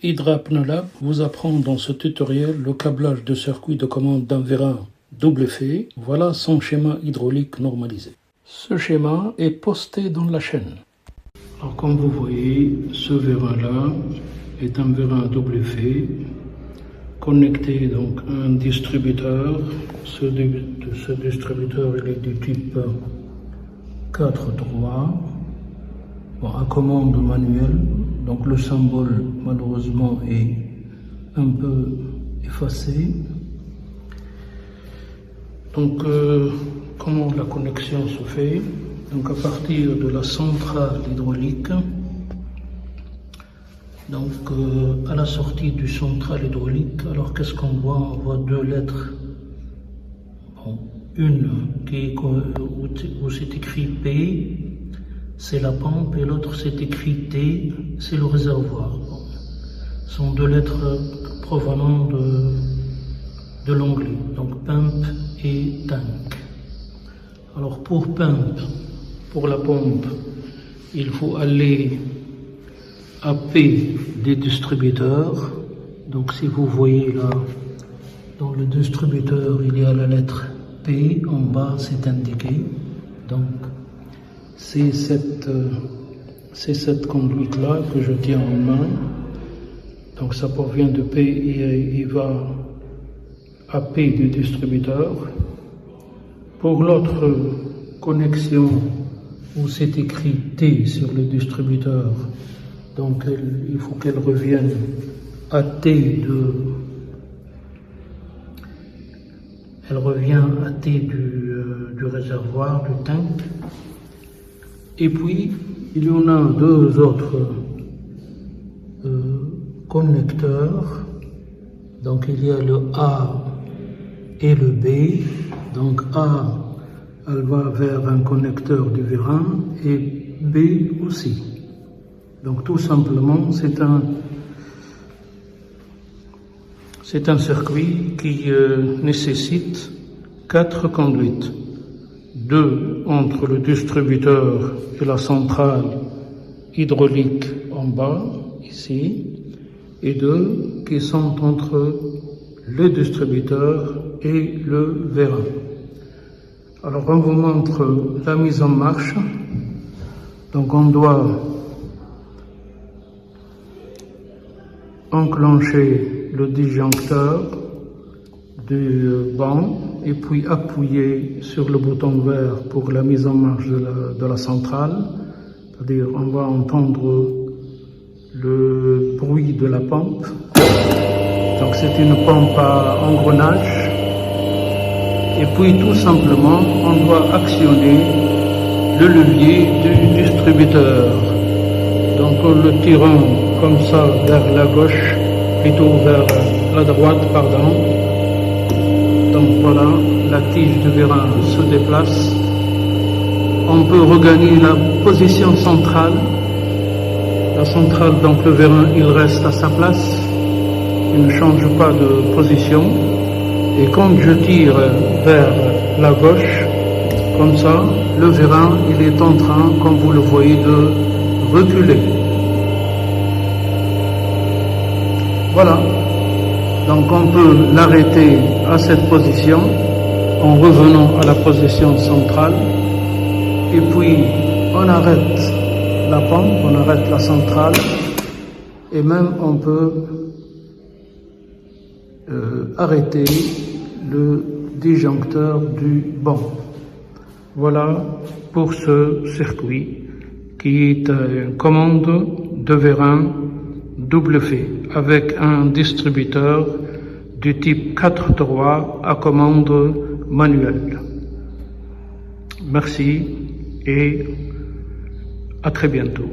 Hydrapnolab vous apprend dans ce tutoriel le câblage de circuit de commande d'un vérin double effet. Voilà son schéma hydraulique normalisé. Ce schéma est posté dans la chaîne. Alors comme vous voyez, ce vérin-là est un vérin double effet connecté donc à un distributeur. Ce distributeur il est du type 4-3. Bon, à commande manuelle, donc le symbole malheureusement est un peu effacé. Donc comment la connexion se fait? Donc à partir de la centrale hydraulique, donc à la sortie du centrale hydraulique, alors qu'est-ce qu'on voit? On voit deux lettres. Bon, une où c'est écrit P, c'est la pompe, et l'autre c'est écrit T, c'est le réservoir. Bon. Ce sont deux lettres provenant de l'anglais, donc pump et tank. Alors pour pump, pour la pompe, il faut aller à P des distributeurs. Donc si vous voyez là, dans le distributeur, il y a la lettre P, en bas c'est indiqué. Donc c'est cette conduite-là que je tiens en main. Donc ça provient de P et il va à P du distributeur. Pour l'autre connexion où c'est écrit T sur le distributeur, donc il faut qu'elle revienne à T elle revient à T du réservoir, du tank. Et puis, il y en a deux autres connecteurs. Donc, il y a le A et le B. Donc, A, elle va vers un connecteur du vérin et B aussi. Donc, tout simplement, c'est un circuit qui nécessite 4 conduites. 2 entre le distributeur et la centrale hydraulique en bas, ici, et 2 qui sont entre le distributeur et le vérin. Alors on vous montre la mise en marche. Donc on doit enclencher le disjoncteur du banc et puis appuyer sur le bouton vert pour la mise en marche de la centrale. C'est-à-dire on va entendre le bruit de la pompe. Donc c'est une pompe à engrenage. Et puis tout simplement on doit actionner le levier du distributeur. Donc en le tirant comme ça vers la gauche, plutôt vers la droite, pardon. Donc voilà, la tige de vérin se déplace. On peut regagner la position centrale. La centrale, donc le vérin, il reste à sa place. Il ne change pas de position. Et quand je tire vers la gauche, comme ça, le vérin, il est en train, comme vous le voyez, de reculer. Voilà. Donc on peut l'arrêter à cette position en revenant à la position centrale. Et puis on arrête la pompe, on arrête la centrale. Et même on peut arrêter le disjoncteur du banc. Voilà pour ce circuit qui est une commande de vérin double effet avec un distributeur du type 4-3 à commande manuelle. Merci et à très bientôt.